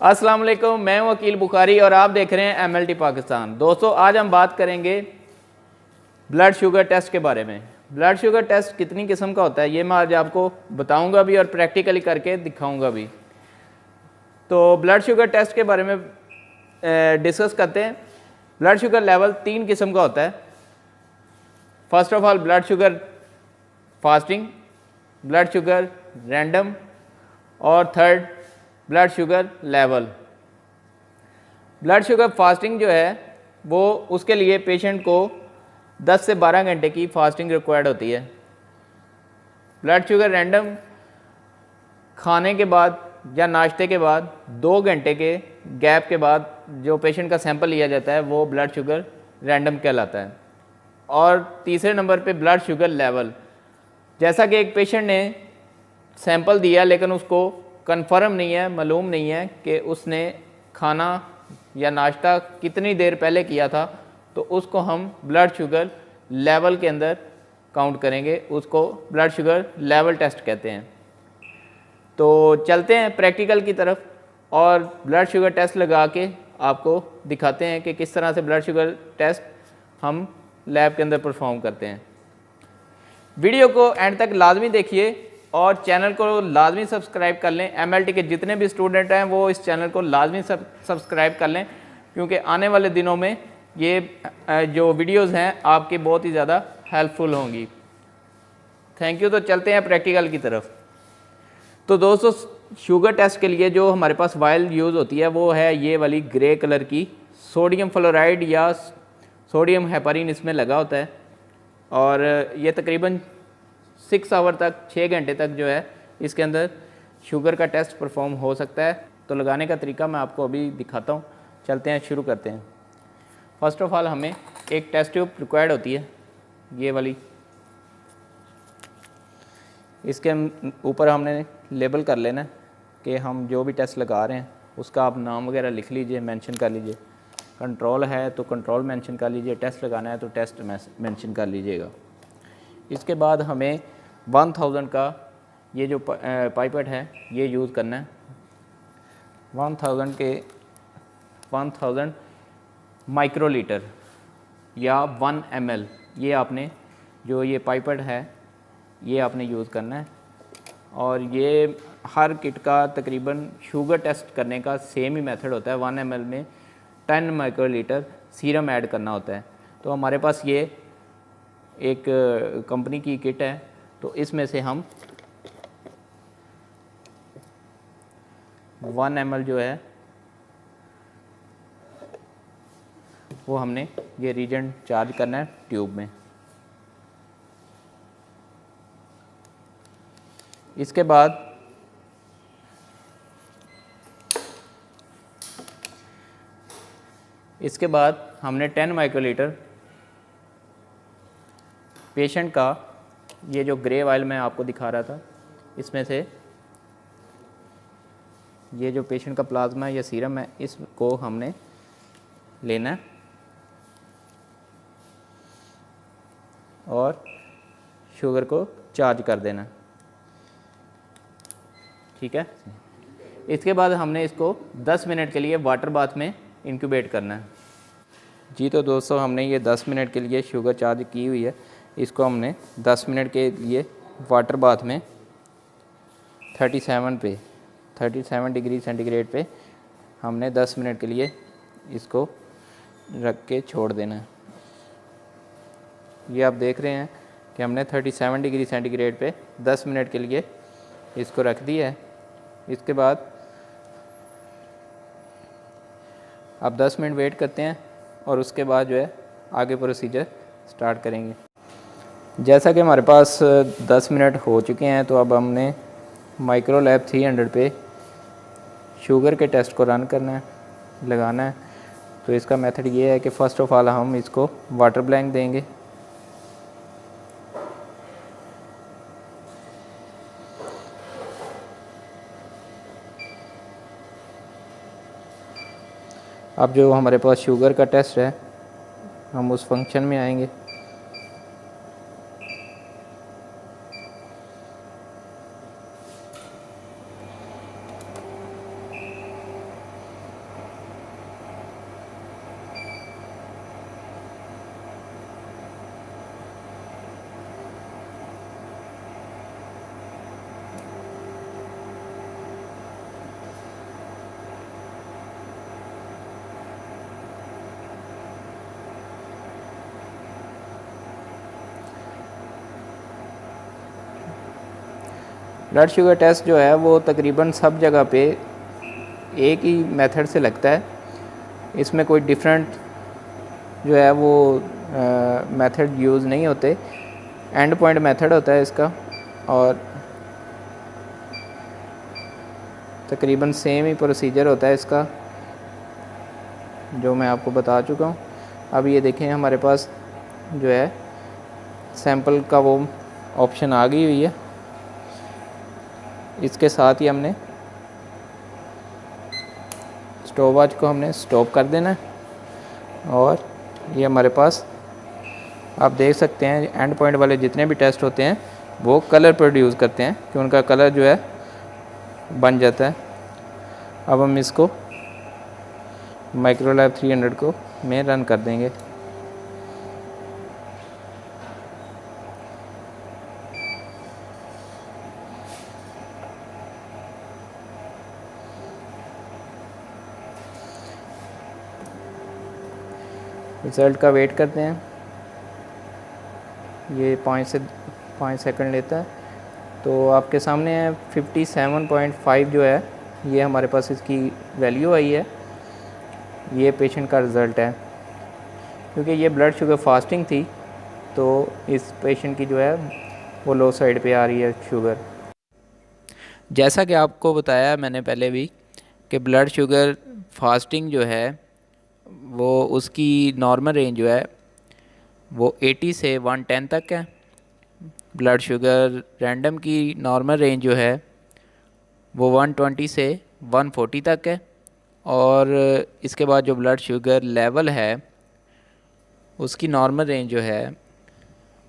अस्सलाम वालेकुम, मैं हूं वकील बुखारी और आप देख रहे हैं MLT पाकिस्तान। दोस्तों, आज हम बात करेंगे ब्लड शुगर टेस्ट के बारे में। ब्लड शुगर टेस्ट कितनी किस्म का होता है ये मैं आज आपको बताऊंगा भी और प्रैक्टिकली करके दिखाऊंगा भी। तो ब्लड शुगर टेस्ट के बारे में डिस्कस करते हैं। ब्लड शुगर लेवल 3 किस्म का होता है। First of all blood sugar fasting, blood sugar random और third blood sugar level. Blood sugar fasting जो है वो उसके लिए पेशेंट को 10 से 12 घंटे की फास्टिंग रिक्वायर्ड होती है। ब्लड शुगर रैंडम खाने के बाद या नाश्ते के बाद 2 घंटे के गैप के बाद जो पेशेंट का सैंपल लिया जाता है वो ब्लड शुगर रैंडम कहलाता है। और तीसरे नंबर पे ब्लड शुगर लेवल, जैसा कि एक पेशेंट ने सैंपल दिया लेकिन उसको कंफर्म नहीं है, मालूम नहीं है कि उसने खाना या नाश्ता कितनी देर पहले किया था, तो उसको हम ब्लड शुगर लेवल के अंदर काउंट करेंगे, उसको ब्लड शुगर लेवल टेस्ट कहते हैं। तो चलते हैं प्रैक्टिकल की तरफ और ब्लड शुगर टेस्ट लगा के आपको दिखाते हैं कि किस तरह से ब्लड शुगर टेस्ट हम लैब के अंदर परफॉर्म करते हैं। वीडियो को एंड तक लाजमी देखिए और चैनल को लाजमी सब्सक्राइब कर लें। MLT के जितने भी स्टूडेंट हैं वो इस चैनल को लाजमी सब्सक्राइब कर लें, क्योंकि आने वाले दिनों में ये जो वीडियोस हैं आपकी बहुत ही ज़्यादा हेल्पफुल होंगी। Thank you. तो चलते हैं प्रैक्टिकल की तरफ। तो दोस्तों, शुगर टेस्ट के लिए जो हमारे पास वायल यूज़ होती है वो है ये वाली ग्रे कलर की सोडियम फ्लोराइड या सोडियम हेपारिन इसमें लगा होता है, और ये तकरीबन 6 आवर तक, 6 घंटे तक जो है इसके अंदर शुगर का टेस्ट परफॉर्म हो सकता है। तो लगाने का तरीका मैं आपको अभी दिखाता हूँ। चलते हैं, शुरू करते हैं। फर्स्ट ऑफ ऑल हमें एक टेस्ट ट्यूब रिक्वायर्ड होती है, ये वाली। इसके ऊपर हमने लेबल कर लेना है कि हम जो भी टेस्ट लगा रहे हैं उसका आप नाम वगैरह लिख लीजिए, मेंशन कर लीजिए। कंट्रोल है तो कंट्रोल मेंशन कर लीजिए, टेस्ट लगाना है तो टेस्ट मेंशन कर लीजिएगा। इसके बाद हमें 1000 का ये जो पाइपेट है ये यूज़ करना है। 1000 माइक्रोलीटर या 1 ml ये आपने जो ये पाइपेट है ये आपने यूज़ करना है। और ये हर किट का तकरीबन शुगर टेस्ट करने का सेम ही मेथड होता है। 1 ml में 10 माइक्रोलीटर सीरम ऐड करना होता है। तो हमारे पास ये एक कंपनी की किट है, तो इसमें से हम 1 ml जो है वो हमने ये रीजन चार्ज करना है ट्यूब में। इसके बाद हमने 10 माइक्रोलीटर पेशेंट का, ये जो ग्रे वायल मैं आपको दिखा रहा था, इसमें से ये जो पेशेंट का प्लाज्मा या सीरम है इसको हमने लेना है और शुगर को चार्ज कर देना है। ठीक है। इसके बाद हमने इसको 10 मिनट के लिए वाटर बाथ में इंक्यूबेट करना है। जी तो दोस्तों, हमने ये 10 मिनट के लिए शुगर चार्ज की हुई है। इसको हमने 10 मिनट के लिए वाटर बाथ में 37 डिग्री सेंटीग्रेड पे हमने 10 मिनट के लिए इसको रख के छोड़ देना है। ये आप देख रहे हैं कि हमने 37 डिग्री सेंटीग्रेड पे 10 मिनट के लिए इसको रख दिया है। इसके बाद अब 10 मिनट वेट करते हैं और उसके बाद जो है आगे प्रोसीजर स्टार्ट करेंगे। जैसा कि हमारे पास 10 मिनट हो चुके हैं, तो अब हमने माइक्रोलैब 300 पे शुगर के टेस्ट को रन करना है, लगाना है। तो इसका मेथड ये है कि फ़र्स्ट ऑफ ऑल हम इसको वाटर ब्लैंक देंगे। अब जो हमारे पास शुगर का टेस्ट है हम उस फंक्शन में आएंगे। ब्लड शुगर टेस्ट जो है वो तकरीबन सब जगह पे एक ही मेथड से लगता है, इसमें कोई डिफरेंट जो है वो मेथड यूज़ नहीं होते। एंड पॉइंट मेथड होता है इसका और तकरीबन सेम ही प्रोसीजर होता है इसका जो मैं आपको बता चुका हूँ। अब ये देखें हमारे पास जो है सैंपल का वो ऑप्शन आ गई हुई है, इसके साथ ही हमने स्टॉप वॉच को हमने स्टॉप कर देना है और ये हमारे पास आप देख सकते हैं एंड पॉइंट वाले जितने भी टेस्ट होते हैं वो कलर प्रोड्यूस करते हैं कि उनका कलर जो है बन जाता है। अब हम इसको माइक्रोलैब 300 को में रन कर देंगे। रिज़ल्ट का वेट करते हैं, ये 5 सेकंड लेता है। तो आपके सामने है 57.5 जो है ये हमारे पास इसकी वैल्यू आई है। ये पेशेंट का रिज़ल्ट है। क्योंकि ये ब्लड शुगर फास्टिंग थी तो इस पेशेंट की जो है वो लो साइड पे आ रही है शुगर। जैसा कि आपको बताया मैंने पहले भी कि ब्लड शुगर फास्टिंग जो है वो उसकी नॉर्मल रेंज जो है वो 80 से 110 तक है। ब्लड शुगर रैंडम की नॉर्मल रेंज जो है वो 120 से 140 तक है। और इसके बाद जो ब्लड शुगर लेवल है उसकी नॉर्मल रेंज जो है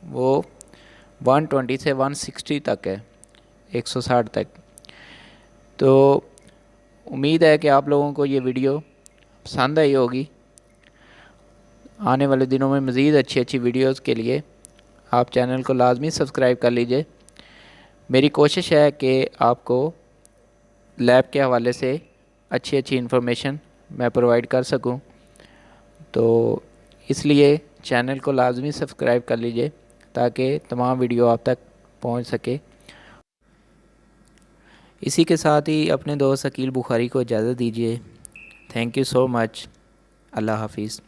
वो 120 से 160 तक है, 160 तक। तो उम्मीद है कि आप लोगों को ये वीडियो पसंद आई होगी। आने वाले दिनों में मज़ीद अच्छी अच्छी वीडियोज़ के लिए आप चैनल को लाजमी सब्सक्राइब कर लीजिए। मेरी कोशिश है कि आपको लैब के हवाले से अच्छी अच्छी इन्फॉर्मेशन मैं प्रोवाइड कर सकूं, तो इसलिए चैनल को लाजमी सब्सक्राइब कर लीजिए ताकि तमाम वीडियो आप तक पहुंच सके। इसी के साथ ही अपने दोस्त अकील बुखारी को इजाज़त दीजिए। Thank you so much. अल्लाह हाफिज़।